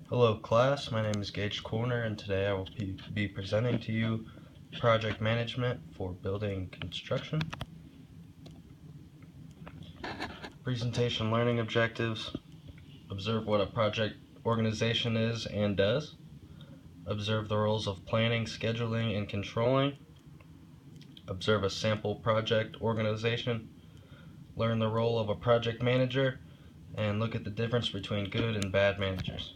Hello class, my name is Gage Corner and today I will be presenting to you project management for building construction. Presentation learning objectives: observe what a project organization is and does, observe the roles of planning, scheduling, and controlling, observe a sample project organization, learn the role of a project manager, and look at the difference between good and bad managers.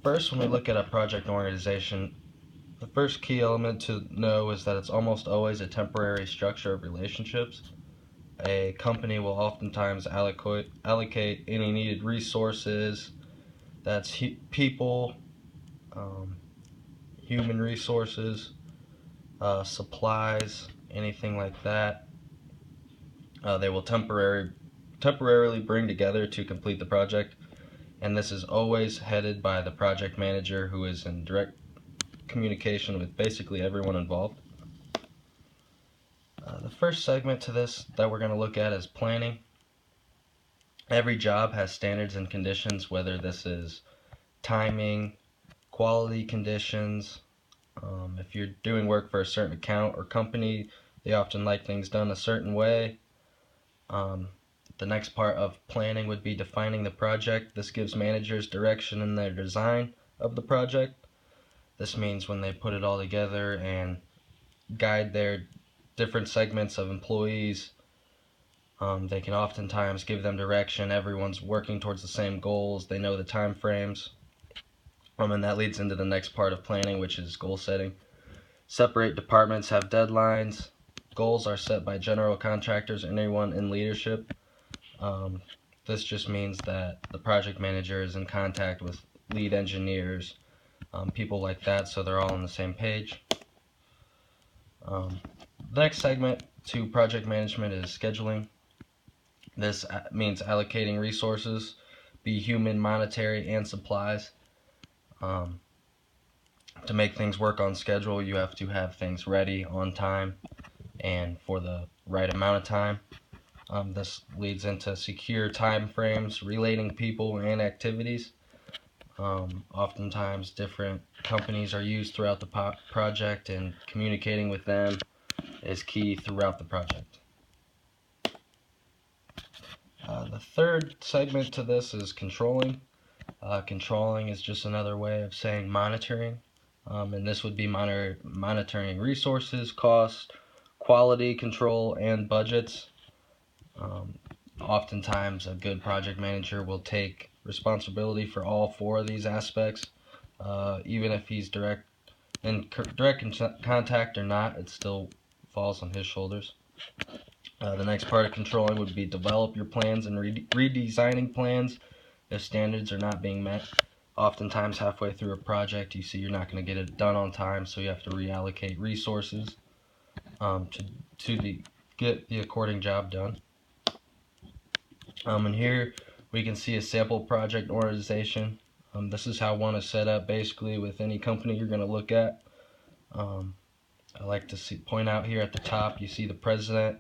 First, when we look at a project organization, the first key element to know is that it's almost always a temporary structure of relationships. A company will oftentimes allocate any needed resources, that's people, human resources, supplies, anything like that. They will temporarily bring together to complete the project, and this is always headed by the project manager, who is in direct communication with basically everyone involved. The first segment to this that we're going to look at is planning. Every job has standards and conditions, whether this is timing, quality conditions. If you're doing work for a certain account or company, they often like things done a certain way. The next part of planning would be defining the project. This gives managers direction in their design of the project. This means when they put it all together and guide their different segments of employees, they can oftentimes give them direction. Everyone's working towards the same goals. They know the time frames. And that leads into the next part of planning, which is goal setting. Separate departments have deadlines. Goals are set by general contractors and anyone in leadership. This just means that the project manager is in contact with lead engineers, people like that, so they're all on the same page. The next segment to project management is scheduling. This means allocating resources, be human, monetary, and supplies. To make things work on schedule, you have to have things ready on time and for the right amount of time. This leads into secure time frames, relating people and activities. Oftentimes different companies are used throughout the project, and communicating with them is key throughout the project. The third segment to this is controlling. Controlling is just another way of saying monitoring, and this would be monitoring resources, cost, quality control, and budgets. Oftentimes a good project manager will take responsibility for all four of these aspects. Even if he's direct contact or not, it still falls on his shoulders. The next part of controlling would be develop your plans and redesigning plans if standards are not being met. Oftentimes halfway through a project, you see you're not going to get it done on time, so you have to reallocate resources to get the according job done. And here we can see a sample project organization. This is how one is set up basically with any company you're going to look at. I like to point out here at the top, you see the president,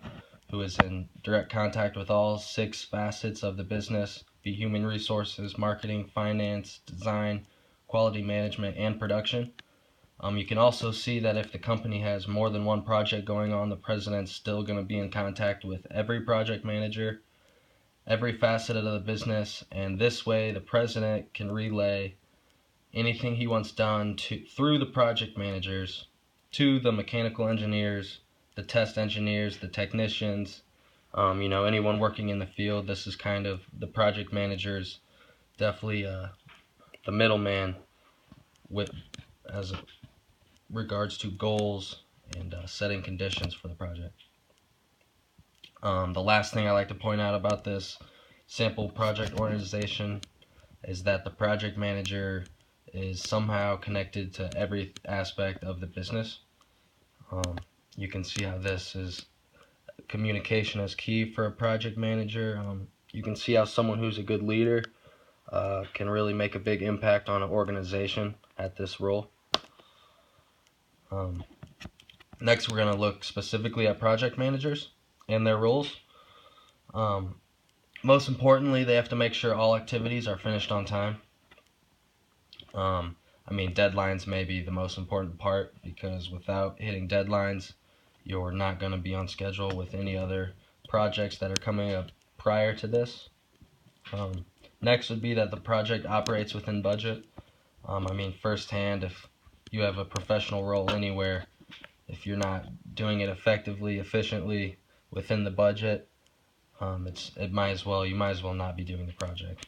who is in direct contact with all 6 facets of the business: be human resources, marketing, finance, design, quality management, and production. You can also see that if the company has more than one project going on, the president's still going to be in contact with every project manager, every facet of the business, and this way the president can relay anything he wants done through the project managers to the mechanical engineers, the test engineers, the technicians, anyone working in the field. This is kind of the project managers, definitely the middleman as regards to goals and setting conditions for the project. The last thing I like to point out about this sample project organization is that the project manager is somehow connected to every aspect of the business. You can see how this is communication is key for a project manager. You can see how someone who's a good leader can really make a big impact on an organization at this role. Next, we're going to look specifically at project managers and their roles. Most importantly, they have to make sure all activities are finished on time. I mean, deadlines may be the most important part, because without hitting deadlines, you're not going to be on schedule with any other projects that are coming up prior to this. Next would be that the project operates within budget. I mean, firsthand, if you have a professional role anywhere, if you're not doing it effectively, efficiently, within the budget, you might as well not be doing the project.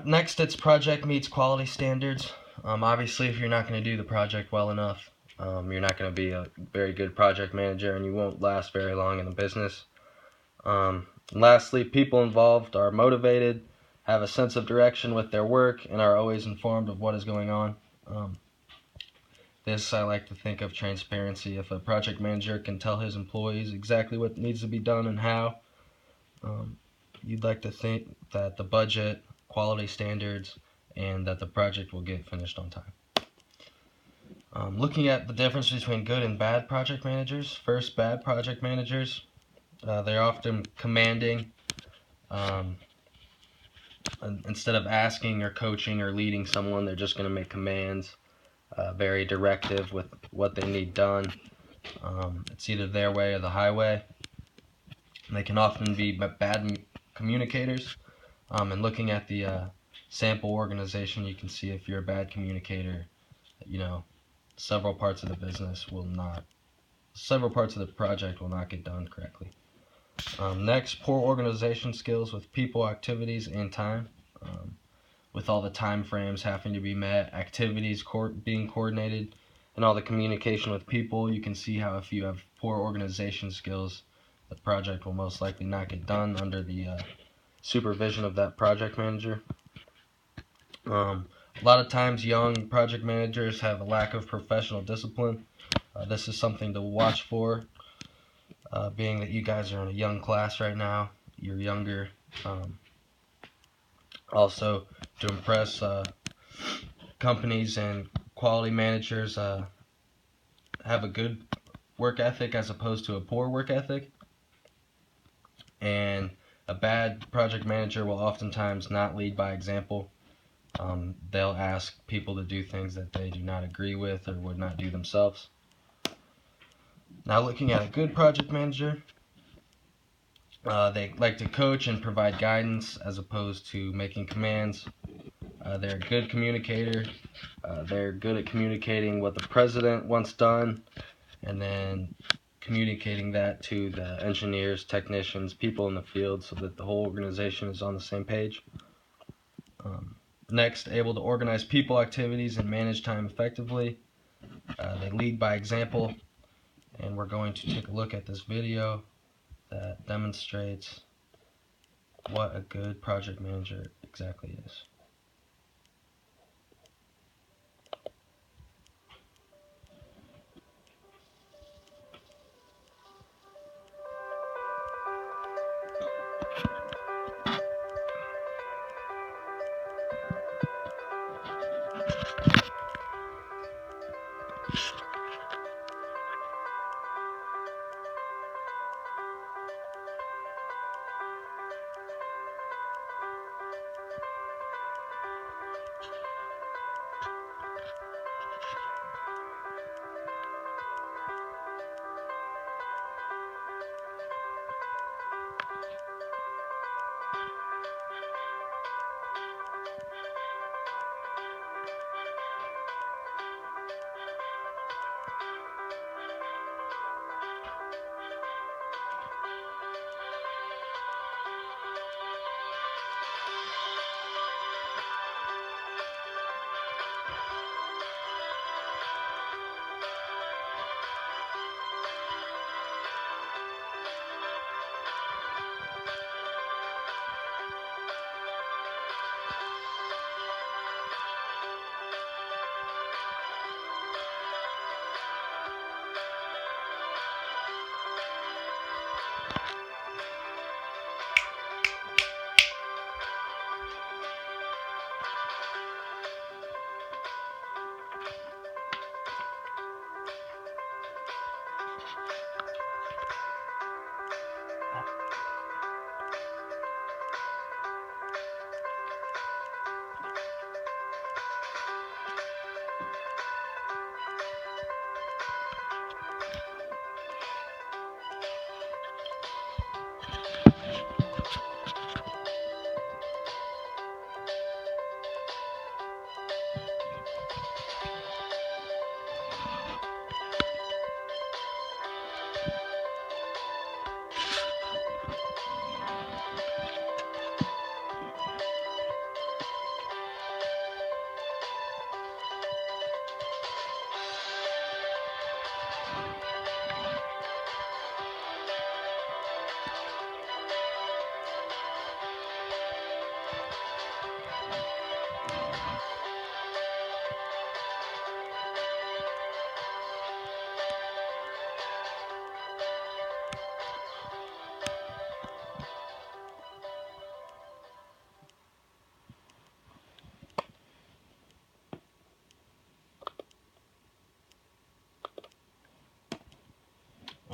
Next, it's project meets quality standards. Obviously, if you're not going to do the project well enough, you're not going to be a very good project manager, and you won't last very long in the business. Lastly, people involved are motivated, have a sense of direction with their work, and are always informed of what is going on. This I like to think of transparency. If a project manager can tell his employees exactly what needs to be done and how, you'd like to think that the budget, quality standards, and that the project will get finished on time. Looking at the difference between good and bad project managers. First, bad project managers, they're often commanding. Instead of asking or coaching or leading someone, they're just going to make commands, very directive with what they need done. It's either their way or the highway. They can often be bad communicators. And looking at the sample organization, you can see if you're a bad communicator, several parts of the project will not get done correctly. Next, poor organization skills with people, activities, and time. With all the time frames having to be met, activities being coordinated, and all the communication with people, you can see how if you have poor organization skills, the project will most likely not get done under the supervision of that project manager. A lot of times young project managers have a lack of professional discipline. This is something to watch for, being that you guys are in a young class right now. You're younger. Also, to impress companies and quality managers, have a good work ethic as opposed to a poor work ethic. And a bad project manager will oftentimes not lead by example. They'll ask people to do things that they do not agree with or would not do themselves. Now, looking at a good project manager, they like to coach and provide guidance as opposed to making commands. They're a good communicator. They're good at communicating what the president wants done, and then communicating that to the engineers, technicians, people in the field, so that the whole organization is on the same page. Next, able to organize people, activities, and manage time effectively. They lead by example, and we're going to take a look at this video that demonstrates what a good project manager exactly is.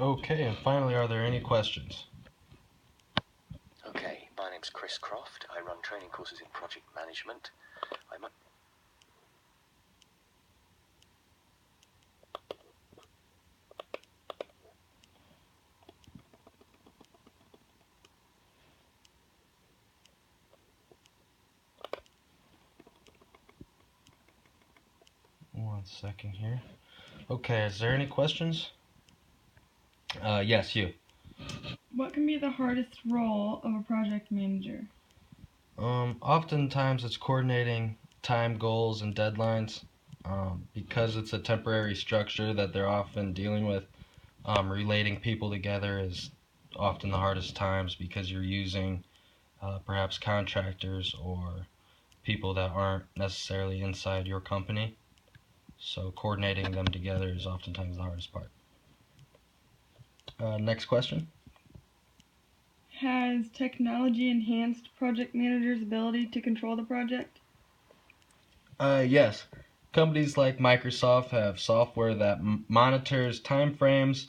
Okay, and finally, are there any questions? Okay, my name's Chris Croft. I run training courses in project management. One second here. Okay, is there any questions? Yes, you. What can be the hardest role of a project manager? Oftentimes it's coordinating time goals and deadlines. Because it's a temporary structure that they're often dealing with, relating people together is often the hardest times because you're using perhaps contractors or people that aren't necessarily inside your company. So coordinating them together is oftentimes the hardest part. Next question. Has technology enhanced project managers' ability to control the project? Yes. Companies like Microsoft have software that monitors timeframes,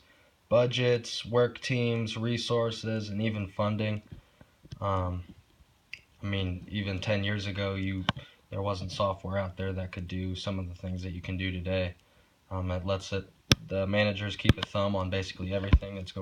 budgets, work teams, resources, and even funding. Um, even 10 years ago, there wasn't software out there that could do some of the things that you can do today. It lets the managers keep a thumb on basically everything that's going